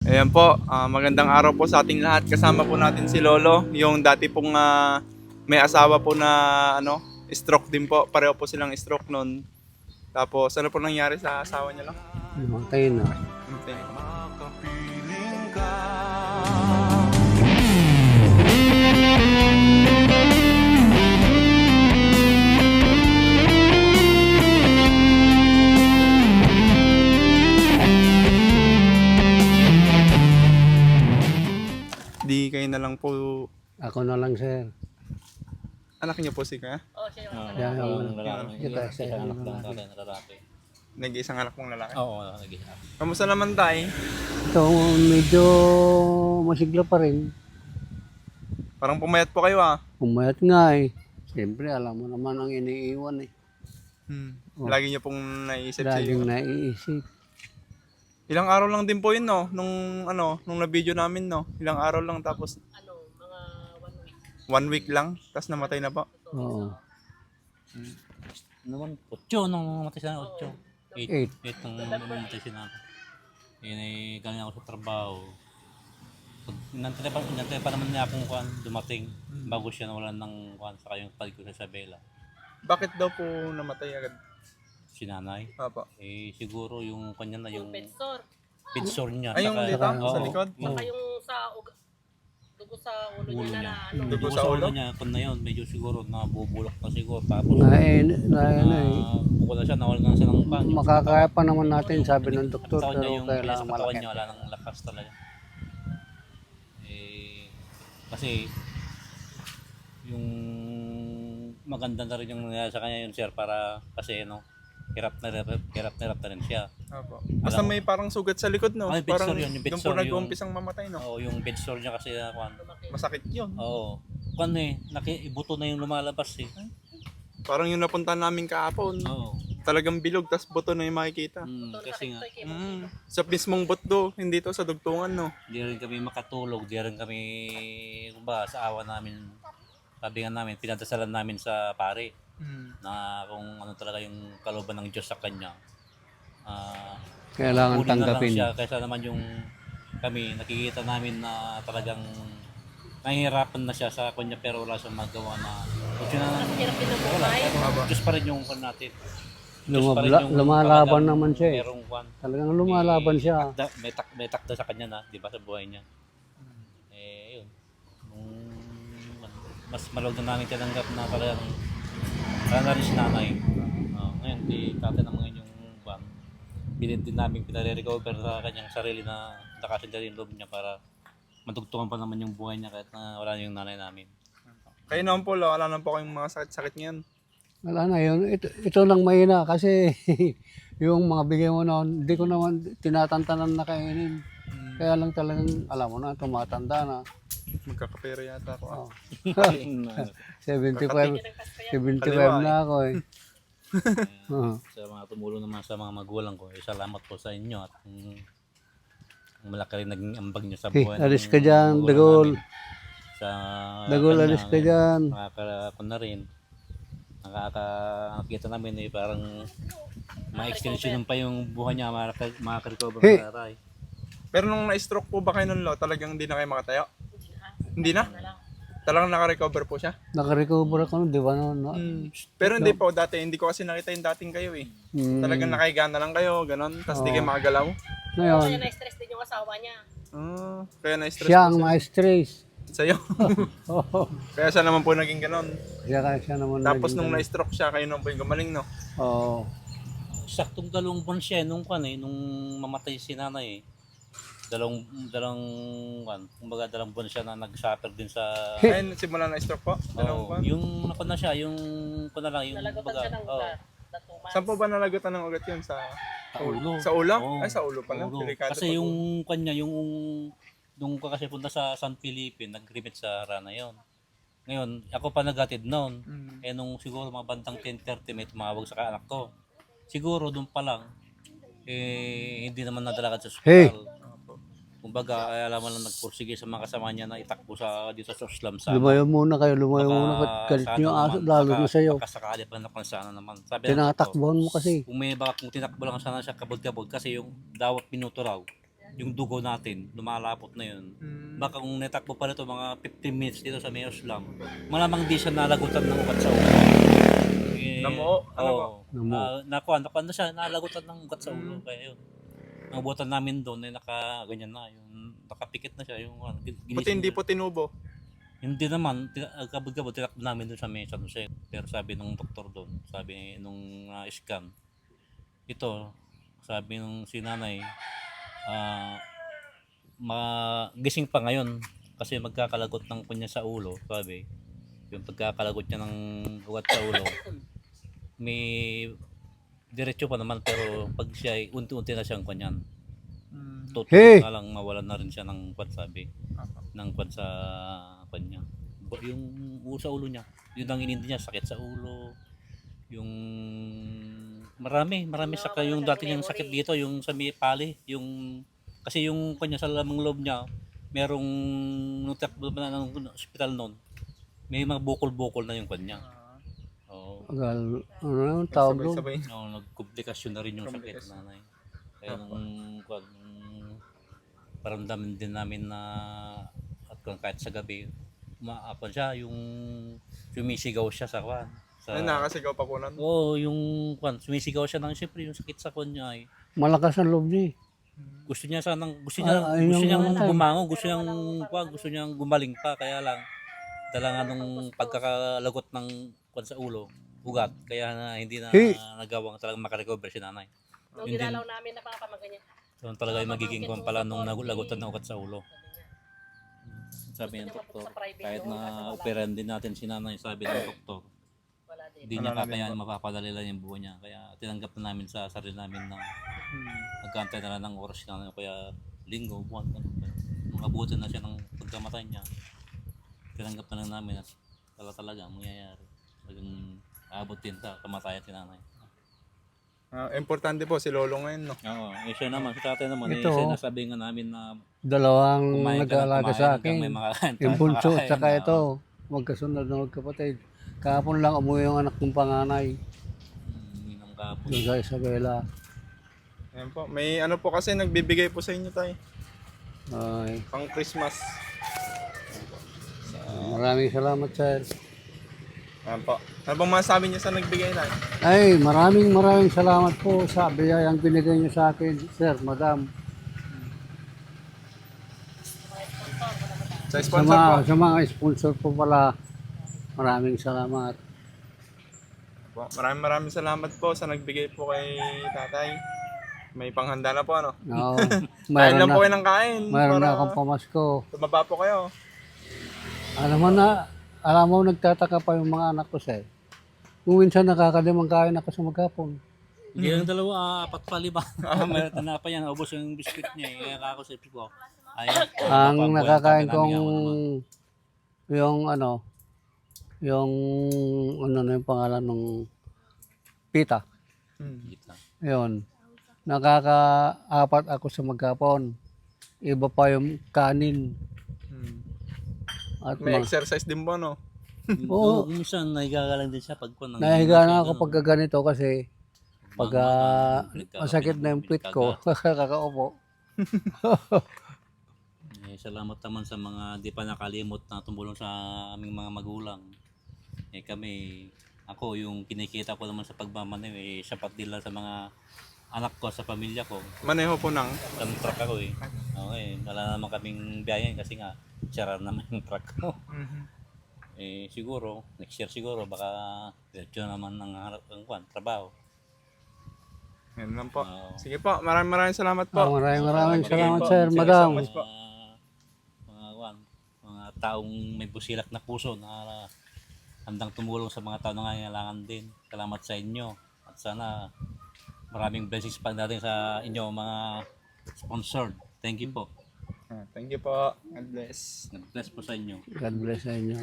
Ayan po, magandang araw po sa ating lahat. Kasama po natin si Lolo, yung dati pong may asawa po na stroke din po. Pareho po silang stroke noon. Tapos ano po nangyari sa asawa niya lang? Namatay na. Okay. Di kayo na lang po, Ako na lang, sir. anak niyo po si Kaya? Yan, Yung lalaki. Kita, Isa sir. anak lang tatay na lalaki. Nag-iisang anak mong lalaki. Oo, nag-isa. Kamusta naman tayo? Ito, medyo masigla pa rin. Parang pumayat po kayo Pumayat nga eh. Siyempre, alam mo naman ang iniiwan eh. Oh. Lagi niyo pong naisip sa Laging iyo. naiisip. Ilang araw lang din po yun, no? Nung na-video namin, no? Ilang araw lang tapos Mga 1 week. 1 week lang, tapos namatay na po. Oo. Naman, 8 nung matay siya, 8. 8. 8 nung matay siya namin. Yun ay galing ako sa trabaho. Inantay pa naman niya akong dumating bago siya nawalan ng saka yung palig ko sa Isabela. Bakit daw po namatay agad? Si nanay. Papa. Eh siguro yung kanya na yung Bedsore. bedsore niya. Ay, yung saka- lita oo, sa likod? yung Saka yung sa dugo sa ulo ulo niya niya. na ano. Dugo Dugo sa sa ulo? ulo niya, kung na yun, medyo siguro nabubulok na siguro. Tapos, Na eh. bukod na siya, nawalan na siya ng pan. Makakaya pa naman natin, sabi ng doktor, Katawan niya pero yung kailangan sa katawan malaki. niya, wala nang lakas talaga. Eh, kasi yung maganda na rin yung nangyari sa kanya yun, sir, para kasi hirap na rin siya. Papa. Basta may parang sugat sa likod, no? Ay, Parang bedsore yun, yung doon po bedsore yung- nag-uumpisang mamatay, no? Oo, yung bedsore niya kasi Masakit yun. oo. Ibuto na yung lumalabas eh. Parang yung napunta namin kahapon. Oo. Talagang bilog, tas buto na yung makikita. Kasi nga, Sa mismong buto, hindi to sa dugtungan, no? di rin kami makatulog, di rin kami, sa awa namin, sabi nga namin, pinadasalan namin sa pare na kung ano talaga yung kalooban ng Diyos sa kanya. Kailangan Kunin na lang tanggapin. siya, kaysa naman yung kami, nakikita namin na talagang nahihirapan na siya sa kanya pero wala siyang magawa na kung siya na Hirap din ang wala, buhay. pero Diyos pa rin yung kwan natin. Diyos pa rin yung Lumalaban talagang naman siya eh. merong kwan. Talagang lumalaban siya. May takda sa kanya na, di ba, sa buhay niya. Eh, yun. Mas maluwag na namin tinanggap na talagang wala na rin si nanay. Ngayon, di tatay naman ngayon yung ban. Bilin din namin pinare-recover sa kanyang sarili na lakasin din yung loob niya para matugtungan pa naman yung buhay niya kahit na wala na yung nanay namin. Kayo naman po, wala naman po kayong mga sakit-sakit ngayon. Wala na yun. Ito lang mahina kasi yung mga bigay mo na, hindi ko naman tinatantanan na kainin. Kaya lang talagang, alam mo na, tumatanda na. Magkakapera yata ako. Oh. 75 na ako eh. Oo. Sa mga tumulong naman sa mga magulang ko, salamat po sa inyo at ang malaki rin naging ambag niyo sa buhay. Alis ng ka dyan, magulang Dagol. namin. Sa Dagol, kanya, alis ka dyan. Nakaka na rin. Nakakita namin parang ma-extension pa yung buhay niya, makaka-recover Hey. ng taray. Pero nung na-stroke po ba kayo nun, Lo, talagang hindi na kayo makatayo? Hindi na? Na lang. Talagang naka-recover po siya? Nakarecover ako nun, di ba? No? Pero hindi po dati, hindi ko kasi nakita yung dating kayo eh. Talagang nakahiga na lang kayo, ganon, tapos di kayo makagalaw. Ngayon, Kaya na-stress din yung asawa niya. Kaya na-stress siya po ang ma-stress. sa'yo. Oo. Kaya siya naman po naging ganon. Siya naman. Tapos naging nung ganun. na-stroke siya, kayo naman po yung gumaling, no? Oo. Saktong 2 buwan siya nung mamatay si nanay eh. Kumbaga 2 buwan siya na nag-suffer din sa Ay, simula na-stroke po? Dalawang oh, buwan? yung ako na siya, yung lang yung Nalagutan siya ng ugat. Na 2 months. Saan po ba nalagutan ng ugat yun? Sa ulo. Sa ulo? Oo. Ay, sa ulo pala. Ulo. Delikado Kasi pag- yung kanya, yung nung ka kasi punta sa San Felipe, nag-remit sa Rana yon. Ngayon, ako pa naghatid noon. Eh nung siguro mga bandang 10:30 may tumawag sa anak ko. Siguro doon pa lang, hindi naman nadala sa Hey! hospital. Kumbaga, ay alam mo lang nagpursige sa mga kasama niya na itakbo dito sa Oslam sa Lumayo muna kayo, lumayo muna. Galit niyo aso, lalo na sa'yo. Sakali pa na kung sana naman. Sabi ng doktor, Tinatakbuhan mo kasi. kung tinakbo lang sana siya kabod-kabod kasi yung dawat minuto raw. yung dugo natin, lumalapot na yun. Baka kung natakbo pa nito mga 15 minutes dito sa Mayos lang, malamang di siya nalagutan ng ugat sa ulo. Namuo? Ano ba? Namuo. Nakuha na siya, nalagutan ng ugat sa ulo. Kaya yun. Nabutan namin doon ay ganyan na, yung nakapikit na siya. Yung, Buti hindi po tinubo. hindi naman, kabod-kabod, tinakbo namin doon sa San Jose. Pero sabi nung doktor doon, sabi nung scan, ito, sabi nung si nanay, magising pa ngayon kasi magkakalagot ng kunya sa ulo, sabi. Yung pagkakalagot niya ng ugat sa ulo, may diretso pa naman pero pag siya ay unti-unti na siyang kanyan. Hey! Na lang mawalan na rin siya ng kwan, sabi. Ng kwan sa kanya. Yung sa ulo niya, yun ang inindi niya, sakit sa ulo. Yung marami saka yung dati niyang sakit dito, yung sa may pali, yung kasi yung kanya sa lamang loob niya, merong nung takbo na ng ospital noon, may mga bukol-bukol na yung kanya. Oo. Agal, ano yung tawag doon? Sabay-sabay. Nagkomplikasyon na rin yung sakit nanay. Kaya nung paramdaman din namin na at kahit sa gabi, umaapon siya, yung sumisigaw siya sa kwan. Ay, nakakasigaw pa po nun. Oo, yung kwan, sumisigaw siya ng siyempre yung sakit sa kwan niya ay Malakas ang loob niya. gusto niya ayun ang niyang mga- bumangon, gusto niyang gumaling pa, kaya lang dala nga nung pagkakalagot ng kwan sa ulo, ugat, kaya na hindi na Hey! nagawang talagang makarecover si nanay. Nung Yun din. ginalaw namin na papa ganyan. Doon talaga yung magiging kwan pala nung nagulagutan ng ugat sa ulo. Sabi ng doktor, kahit na operahan din natin si nanay, sabi ng doktor, Wala din. hindi niya kakayanin, mapapadali lang yung buhay niya. Kaya tinanggap na namin sa sarili namin na nagkantay na lang ng oras na kaya linggo, buwan, makabuti na siya ng pagkamatay niya. Tinanggap na lang namin at talaga mangyayari. Talagang aabot din sa kamatayan si nanay. Importante po si Lolo ngayon, no? Oo, siya naman, si tatay naman, Ito, siya nasabi nga namin na Dalawang kumain ka ng nag-aalaga kumain sa hanggang may akin. makakain tayo, Yung bunso, makakain tsaka na. ito, magkasunod na magkapatid. Kahapon lang umuwi yung anak kong panganay, Yun ang kapon. yung sa Isabela. Ayan po. May ano po kasi nagbibigay po sa inyo tayo. Ay, Pang Christmas. maraming salamat, sir. Ayan po. Ano bang masasabi niyo sa nagbigay na? Ay, maraming salamat po sa biyayang binigay niyo sa akin, sir, madam. Sa Sa sponsor po. mga sponsor po pala, maraming salamat. Po. Maraming salamat po sa nagbigay po kay tatay. May panghanda na po, ano? Oo, Kain mayroon lang po kayo na, ng kain. mayroon na para akong pamasko. tumaba po kayo. Alam mo, nagtataka pa yung mga anak ko, sir. Kung minsan nakakalimang kain ako sa maghapon. Hindi lang dalawa, apat pa lima. Meron na pa yan, ubos yung biscuit niya. Kaya ako sa isip ko, ay, Ang nakakain kong naman. yung na yung pangalan ng pita. Yun. Nakaka-apat ako sa maghapon. Iba pa yung kanin. At May exercise din po, no? Oo. Minsan, nahiga ka lang din siya pag nahiga na ako pag ganito kasi pag masakit na yung pit ko, kakaupo. Salamat naman sa mga di pa nakalimot na tumulong sa aming mga magulang. Ako yung kinikita ko naman sa pagmamaneho, sapat din lang sa mga anak ko, sa pamilya ko. Maneho po ng Ang truck ako Okay, wala naman kaming biyayan kasi nga, sira naman yung truck ko. Siguro, next year siguro, baka diretso naman ng trabaho. Yan lang po. Oo. Sige po, maraming salamat po. Maraming salamat, po. sir, Sige, madam. so much po. Mga taong may busilak na puso na handang tumulong sa mga tao na nangangailangan din. Salamat sa inyo at sana maraming blessings pa natin sa inyo mga sponsored. Thank you po. Thank you po. God bless. God bless po sa inyo. God bless sa inyo.